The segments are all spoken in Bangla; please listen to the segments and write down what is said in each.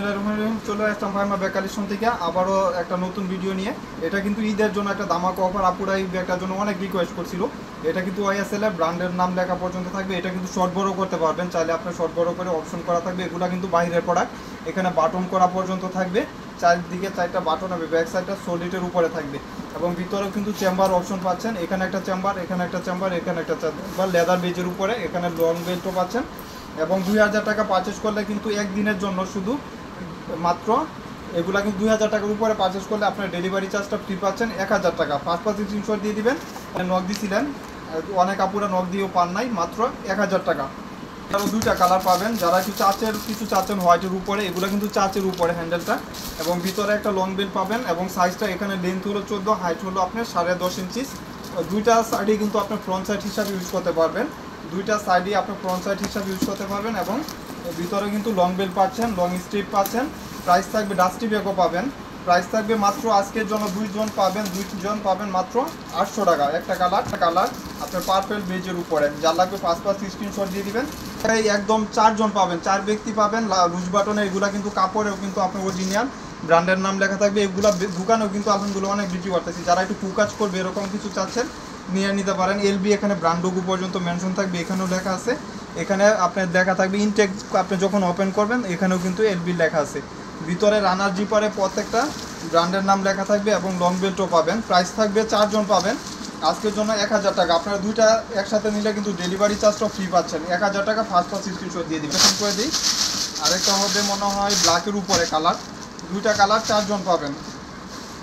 বিসমিল্লাহিররহমানিররহিম। চলে আসলাম ফাহিমা ব্যাগ কালেকশন থেকে আবারও একটা নতুন ভিডিও নিয়ে। এটা কিন্তু ঈদের জন্য একটা ধামাকা অফার। আপুরা এই ব্যাগটার জন্য অনেক রিকোয়েস্ট করছিল। এটা কিন্তু ওয়াইএসএল এর ব্র্যান্ডের নাম লেখা পর্যন্ত থাকবে। এটা কিন্তু শর্ট বড় করতে পারবেন, চাইলে আপনার শর্ট বড় করে অপশন করা থাকবে। এগুলো কিন্তু বাইরের প্রোডাক্ট। এখানে বাটন করা পর্যন্ত থাকবে, চারদিকে চারটা বাটন হবে, ব্যাক সাইডটা সলিডের উপরে থাকবে এবং ভিতরেও কিন্তু চেম্বার অপশন পাচ্ছেন। এখানে একটা চেম্বার, এখানে একটা চেম্বার, এখানে একটা চেম্বার, লেদার বেজের উপরে। এখানে লং বেল্টও পাচ্ছেন এবং 2000 টাকা পারচেস করলে কিন্তু একদিনের জন্য শুধু মাত্র এগুলা কিন্তু 2000 টাকার উপরে পারচেস করলে আপনার ডেলিভারি চার্জটা ফ্রি পাচ্ছেন 1000 টাকা। 5 স্ক্রিনশট দিয়ে দিবেন। নক দিয়েছিলেন, অনেক আপুরা নক দিয়েও পান নাই, মাত্র 1000 টাকা। আরও দুইটা কালার পাবেন, যারা কিছু চাচ্ছেন হোয়াইটের উপরে, এগুলো কিন্তু চাচের উপরে হ্যান্ডেলটা এবং ভিতরে একটা লং বেল্ট পাবেন এবং সাইজটা এখানে লেন্থ হলো 14, হাইট হলো আপনার 10.5 ইঞ্চি। দুইটা সাইডে কিন্তু আপনার ফ্রন্ট সাইড হিসাবে ইউজ করতে পারবেন, দুইটা সাইডে আপনার ফ্রন্ট সাইড হিসাবে ইউজ করতে পারবেন এবং ভিতরে কিন্তু লং বেল্ট পাচ্ছেন, লং স্ট্রিপ পাচ্ছেন। প্রাইস থাকবে, ডাস্টি ব্যাগও পাবেন। প্রাইস থাকবে মাত্র আজকের জন্য দুইজন পাবেন মাত্র 800 টাকা। একটা কালার আপনার পার্পেল বেজের উপরে, যার লাগবে 5 স্ক্রিনশট দিয়ে দিবেন। এই একদম 4 জন পাবেন, 4 ব্যক্তি পাবেন। লুজ বাটনে এগুলা কিন্তু কাপড়েও কিন্তু আপনার অরিজিনাল ব্র্যান্ডের নাম লেখা থাকবে। এগুলো দোকানেও কিন্তু আলহামদুলিল্লাহ অনেক বিক্রি করতেছি। যারা একটু টু কাজ করবে এরকম কিছু চাচ্ছেন নিয়ে নিতে পারেন। এলবি এখানে ব্র্যান্ড লোগো পর্যন্ত মেনশন থাকবে, এখানেও লেখা আছে। এখানে আপনার লেখা থাকবে ইনটেক, আপনি যখন ওপেন করবেন এখানেও কিন্তু এলবি লেখা আছে। ভিতরে রানার জিপারে প্রত্যেকটা ব্র্যান্ডের নাম লেখা থাকবে এবং লং বেল্টও পাবেন। প্রাইস থাকবে 4 জন পাবেন আজকের জন্য 1000 টাকা। আপনারা দুইটা একসাথে নিলে কিন্তু ডেলিভারি চার্জটাও ফ্রি পাচ্ছেন। 1000 টাকা ফার্স্ট স্ক্রিনশট দিয়ে দিবেন করে দিই। আরেকটা হবে মনে হয় ব্ল্যাকের উপরে কালার, দুইটা কালার 4 জন পাবেন।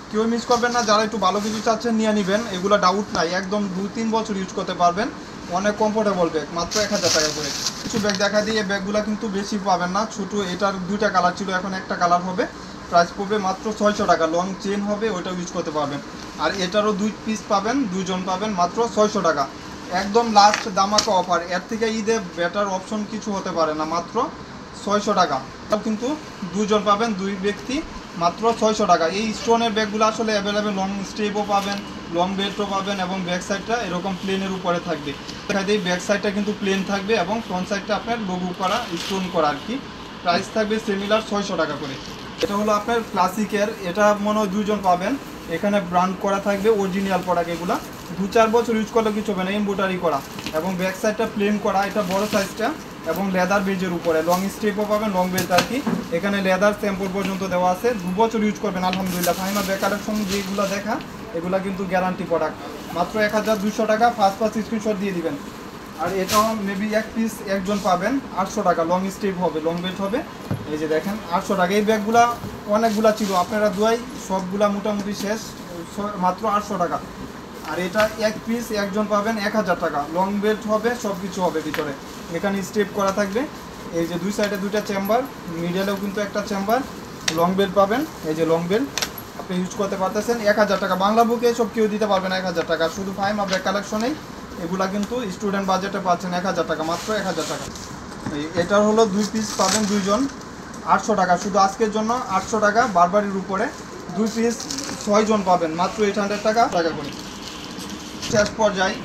কেউ মিস করবেন না, যারা একটু ভালো কিছু চাচ্ছেন নিয়ে নেবেন। এগুলো ডাউট নাই, একদম 2-3 বছর ইউজ করতে পারবেন। অনেক কমফোর্টেবল ব্যাগ, মাত্র 1000 টাকা করে। কিছু ব্যাগ দেখা দিয়ে এই ব্যাগগুলো কিন্তু বেশি পাবেন না, ছোটো। এটার দুইটা কালার ছিল, এখন একটা কালার হবে। প্রাইস পড়বে মাত্র 600 টাকা। লং চেন হবে, ওইটাও ইউজ করতে পারবেন। আর এটারও 2 পিস পাবেন, 2 জন পাবেন মাত্র 600 টাকা। একদম লাস্ট দামাকা অফার, এর থেকে ঈদে বেটার অপশন কিছু হতে পারে না। মাত্র 600 টাকা কিন্তু 2 জন পাবেন, 2 ব্যক্তি, মাত্র 600 টাকা। এই স্টোনের ব্যাগগুলো আসলে অ্যাভেলেবেল। লং স্টেপও পাবেন, লং বেল্টও পাবেন এবং ব্যাক সাইডটা এরকম প্লেনের উপরে থাকবে। এই ব্যাক সাইডটা কিন্তু প্লেন থাকবে এবং ফ্রন্ট সাইডটা আপনার লোগো করা, স্টোন করা আর কি। প্রাইস থাকবে সিমিলার 600 টাকা করে। এটা হলো আপনার ক্লাসিকের, এটা মনে হয় 2 জন পাবেন। এখানে ব্র্যান্ড করা থাকবে, অরিজিনাল প্রোডাক্ট। এগুলো 2-4 বছর ইউজ করলে কিছু হবে না, এমব্রয়ডারি করা এবং ব্যাক সাইডটা প্লেন করা। এটা বড় সাইজটা এবং লেদার বেজের উপরে, লং স্ট্রিপও পাবেন, লং বেল্ট আর কি। এখানে লেদার স্যাম্পল পর্যন্ত দেওয়া আছে, 2 বছর ইউজ করবেন আলহামদুলিল্লাহ। ফাহিমা ব্যাগ কালেকশন যেগুলো দেখা, এগুলো কিন্তু গ্যারান্টি প্রোডাক্ট। মাত্র 1200 টাকা, ফার্স্ট স্ক্রিনশট দিয়ে দিবেন। আর এটাও মেবি 1 পিস একজন পাবেন 800 টাকা। লং স্ট্রিপ হবে, লং বেল্ট হবে। এই যে দেখেন 800 টাকা। এই ব্যাগগুলা অনেকগুলা ছিল, আপনারা দুয়াই সবগুলা মোটামুটি শেষ, মাত্র 800 টাকা। আর এটা 1 পিস একজন পাবেন 1000 টাকা। লং বেল্ট হবে, সব কিছু হবে ভিতরে। এখানে স্টেপ করা থাকবে। এই যে 2 সাইডে 2টা চেম্বার, মিডলেও কিন্তু একটা চেম্বার। লং বেল্ট পাবেন, এই যে লং বেল্ট আপনি ইউজ করতে পারতেছেন। 1000 টাকা। বাংলা বুকে সব কেউ দিতে পারবেন 1000 টাকা। শুধু ফাহিমা ব্যাগ কালেকশনেই এগুলা কিন্তু স্টুডেন্ট বাজেটে পাচ্ছেন 1000 টাকা, মাত্র 1000 টাকা। এটার হলো 2 পিস পাবেন, 2 জন 800 টাকা। শুধু আজকের জন্য 800 টাকা, বারবারির উপরে 2 পিস 6 জন পাবেন মাত্র 800 টাকা করে। শেষ পর্যায়ে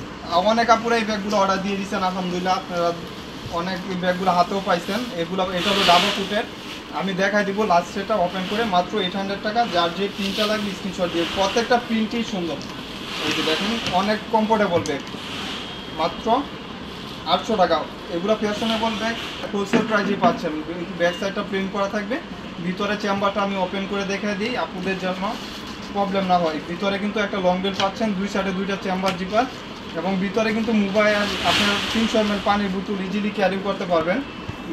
অনেক আপুরা এই ব্যাগগুলো অর্ডার দিয়ে দিচ্ছেন আলহামদুলিল্লাহ। আপনারা অনেক এই ব্যাগগুলো হাতেও পাইছেন। এটা হলো ডাবল ফুটের। আমি দেখাই দিব লাস্ট সেটা ওপেন করে, মাত্র 800 টাকা। যার যে প্রিন্টটা লাগবে স্ক্রিনশট দিয়ে। প্রত্যেকটা প্রিন্টই সুন্দর। এই যে দেখেন, অনেক কমফোর্টেবল ব্যাগ, মাত্র 800 টাকা। এগুলো ফ্যাশনেবল ব্যাগ, হোলসেল প্রাইসেই পাচ্ছেন। ব্যাক সাইডটা প্রিন্ট করা থাকবে। ভিতরে চেম্বারটা আমি ওপেন করে দেখাই দিই, আপুদের জন্য প্রবলেম না হয়। ভিতরে কিন্তু একটা লং বেল্ট পাচ্ছেন, 2 সাইডে 2টা চেম্বার জিপার এবং ভিতরে কিন্তু মোবাইল, আপনার 300 ml পানির বোতল ইজিলি ক্যারি করতে পারবেন।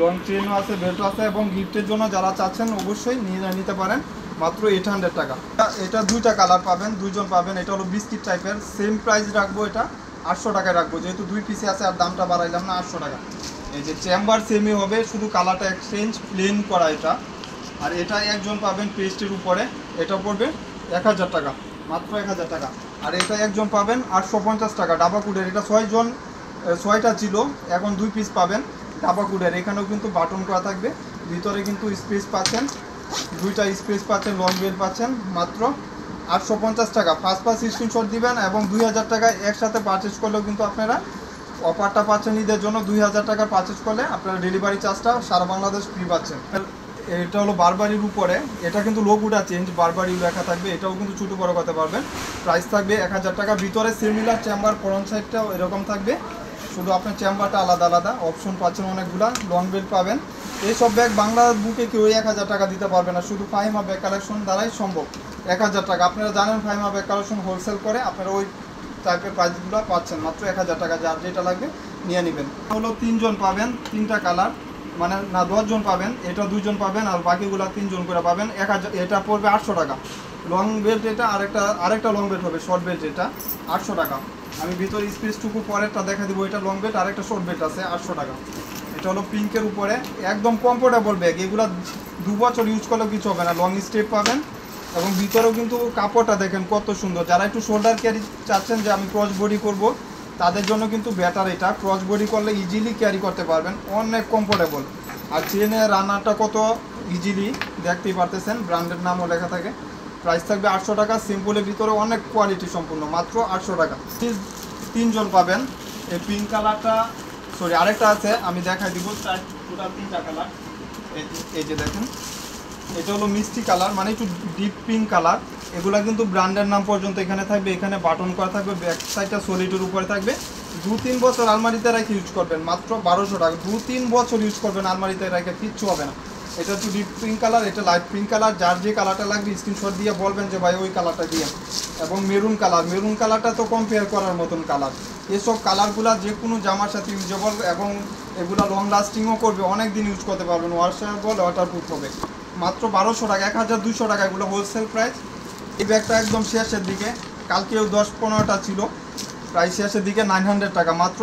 লং চেনও আছে, বেল্টও আছে এবং গিফটের জন্য যারা চাচ্ছেন অবশ্যই নিতে পারেন, মাত্র 800 টাকা। এটা 2টা কালার পাবেন, 2 জন পাবেন। এটা হলো বিস্কিট টাইপের, সেম প্রাইস রাখবো, এটা 800 টাকায় রাখবো, যেহেতু 2 পিসে আছে আর দামটা বাড়াইলাম না, 800 টাকা। এই যে চেম্বার সেমই হবে, শুধু কালারটা এক্সচেঞ্জ, প্লেন করা এটা। আর এটা একজন পাবেন পেস্টের উপরে, এটা পড়বে 1000 টাকা, মাত্র 1000 টাকা। আর এটা একজন পাবেন 850 টাকা, ডাবাকুডের। এটা 6 জন, 6টা ছিল, এখন 2 পিস পাবেন ডাবাকুডের। এখানেও কিন্তু বাটন করা থাকবে, ভিতরে কিন্তু স্পেস পাচ্ছেন, 2টা স্পেস পাচ্ছেন, লং বেল্ট পাচ্ছেন, মাত্র 850 টাকা। ফার্স্ট স্ক্রিনশট দিবেন এবং 2000 টাকা একসাথে পারচেস করলেও কিন্তু আপনারা অফারটা পাচ্ছেন ঈদের জন্য। 2000 টাকা পারচেস করলে আপনারা ডেলিভারি চার্জটা সারা বাংলাদেশ ফ্রি পাচ্ছেন। এটা হলো বারবারির উপরে, এটা কিন্তু লোগোটা চেঞ্জ, বারবারি লেখা থাকবে, এটাও কিন্তু ছোটো বড় করতে পারবেন। প্রাইস থাকবে 1000 টাকা। ভিতরে সিমিলার চেম্বার ফ্রন্ট সাইডটাও এরকম থাকবে, শুধু আপনার চেম্বারটা আলাদা আলাদা। অপশন পাচ্ছেন অনেকগুলা, লং বেল্ট পাবেন। এইসব ব্যাগ বাংলা বুকে কেউ 1000 টাকা দিতে পারবে না, শুধু ফাহিমা ব্যাগ কালেকশন দ্বারাই সম্ভব। 1000 টাকা, আপনারা জানেন ফাহিমা ব্যাগ কালেকশন হোলসেল করে, আপনারা ওই টাইপের প্রাইসগুলো পাচ্ছেন মাত্র 1000 টাকা। যার যেটা লাগবে নিয়ে নেবেন। হলো 3 জন পাবেন, 3টা কালার, মানে না 10 জন পাবেন, এটা 2 জন পাবেন, আর বাকিগুলা 3 জন করে পাবেন। 1000, এটা পড়বে 800 টাকা। লং বেল্ট এটা, আরেকটা লং বেল্ট হবে, শর্ট বেল্ট এটা 800 টাকা। আমি ভিতরে স্পেসটুকু পরেরটা দেখা দিব, এটা লং বেল্ট, আরেকটা শর্ট বেল্ট আছে 800 টাকা। এটা হলো পিঙ্কের উপরে, একদম কমফোর্টেবল ব্যাগ, এগুলা 2 বছর ইউজ করলেও কিছু হবে না। লং স্টেপ পাবেন, এবং ভিতরেও কিন্তু কাপড়টা দেখেন কত সুন্দর। যারা একটু শোল্ডার ক্যারি চাচ্ছেন যে আমি ক্রস বডি করব, তাদের জন্য কিন্তু বেটার এটা। ক্রস বডি করলে ইজিলি ক্যারি করতে পারবেন, অনেক কমফোর্টেবল। আর চেনের রানারটা কত ইজিলি দেখতেই পারতেছেন, ব্র্যান্ডের নামও লেখা থাকে। প্রাইস থাকবে 800 টাকা। সিম্পলের ভিতরে অনেক কোয়ালিটি সম্পূর্ণ, মাত্র 800 টাকা। 3 জন পাবেন। এই পিঙ্ক কালারটা, সরি আরেকটা আছে, আমি দেখাই দিব। টোটাল 3টা কালার। এই যে দেখেন, এটা হলো মিষ্টি কালার, মানে একটু ডিপ পিঙ্ক কালার। এগুলা কিন্তু ব্র্যান্ডের নাম পর্যন্ত এখানে থাকবে, এখানে বাটন করা থাকবে, ব্যাক সাইডটা সলিডের উপরে থাকবে। 2-3 বছর আলমারিতে রেখে ইউজ করবেন, মাত্র 1200 টাকা। 2-3 বছর ইউজ করবেন আলমারিতে রেখে, কিচ্ছু হবে না। এটা একটু ডিপ পিঙ্ক কালার, এটা লাইট পিঙ্ক কালার। যার যে কালারটা লাগবে স্ক্রিনশট দিয়ে বলবেন যে ভাই ওই কালারটা দিয়ে। এবং মেরুন কালারটা তো কম্পেয়ার করার মতন কালার। এসব কালারগুলো যে কোনো জামার সাথে ইউজেবল, এবং এগুলো লং লাস্টিংও করবে, অনেক দিন ইউজ করতে পারবেন, ওয়াশেবল, ওয়াটারপ্রুফ হবে। মাত্র 1200 টাকা, 1200 টাকা এগুলো হোলসেল প্রাইস। এই ব্যাগটা একদম শেষের দিকে, কালকেও 10-15টা ছিল, প্রায় শেষের দিকে 900 টাকা, মাত্র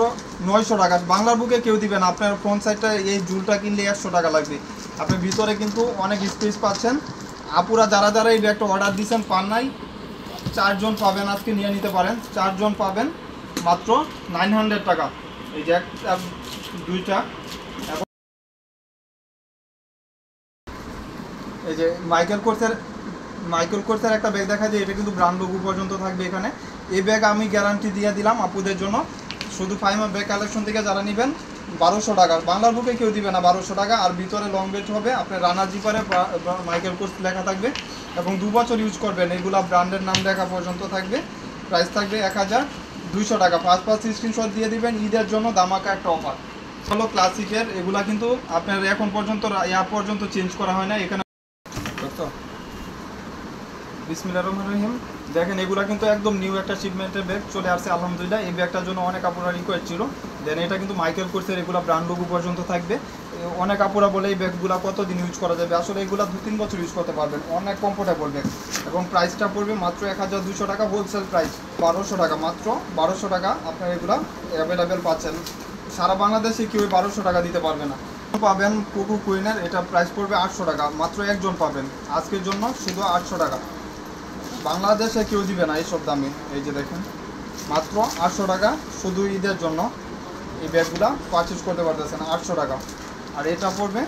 900 টাকা। বাংলার বুকে কেউ দিবে না। আপনার ফ্রন্ট সাইডটা এই জুলটা কিনলে 100 টাকা লাগবে। আপনি ভিতরে কিন্তু অনেক স্পেস পাচ্ছেন। আপুরা যারা এই ব্যাগটা অর্ডার দিয়েছেন পান নাই, 4 জন পাবেন, আজকে নিয়ে নিতে পারেন। 4 জন পাবেন মাত্র 900 টাকা। এই যে একটা, দুইটা, এবং এই যে মাইকেল কোর্সের একটা ব্যাগ দেখা যায়, এটা কিন্তু ব্র্যান্ড লোগো পর্যন্ত থাকবে এখানে। এই ব্যাগ আমি গ্যারান্টি দিয়ে দিলাম আপুদের জন্য। শুধু ফাহিমা ব্যাগ কালেকশন থেকে যারা নেবেন 1200 টাকা, বাংলার বুকে কেউ দিবে না 1200 টাকা। আর ভিতরে লং বেল্ট হবে, আপনার রানার জিপারে মাইকেল কোর্স লেখা থাকবে, এবং 2 বছর ইউজ করবেন। এগুলো ব্র্যান্ডের নাম লেখা পর্যন্ত থাকবে। প্রাইস থাকবে 1200 টাকা। 5 স্ক্রিনশট দিয়ে দিবেন, ঈদের জন্য ধামাকা একটা অফার। হলো ক্লাসিকের, এগুলা কিন্তু আপনার এখন পর্যন্ত পর্যন্ত চেঞ্জ করা হয় না এখানে। বিসমিল্লাহির রহমানির রহিম। দেখেন এগুলা কিন্তু একদম নিউ একটা শিপমেন্টের ব্যাগ চলে আসছে আলহামদুলিল্লাহ। এই ব্যাগটার জন্য অনেক আপুরা রিকোয়েস্ট ছিল। দেন এটা কিন্তু মাইকেল কোর্সের, এগুলো ব্র্যান্ড লোগো পর্যন্ত থাকবে। অনেক আপুরা বলে এই ব্যাগগুলো কতদিন ইউজ করা যাবে, আসলে এগুলো 2-3 বছর ইউজ করতে পারবেন, অনেক কমফোর্টেবল ব্যাগ। এবং প্রাইসটা পড়বে মাত্র 1200 টাকা, হোলসেল প্রাইস 1200 টাকা, মাত্র 1200 টাকা। আপনারা এগুলো অ্যাভেলেবেল পাচ্ছেন, সারা বাংলাদেশে কেউ 1200 টাকা দিতে পারবে না। পাবেন কোকো কুইনের, এটা প্রাইস পড়বে 800 টাকা, মাত্র 1 জন পাবেন আজকের জন্য, শুধু 800 টাকা। বাংলাদেশে কেউ দিবে না এইসব দামে। এই যে দেখেন, মাত্র 800 টাকা, শুধু ঈদের জন্য এই ব্যাগগুলো পারচেজ করতে পারতেছেন 800 টাকা। আর এটা পড়বে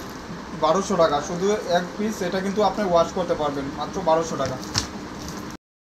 1200 টাকা, শুধু এক পিস। এটা কিন্তু আপনি ওয়াশ করতে পারবেন, মাত্র 1200 টাকা।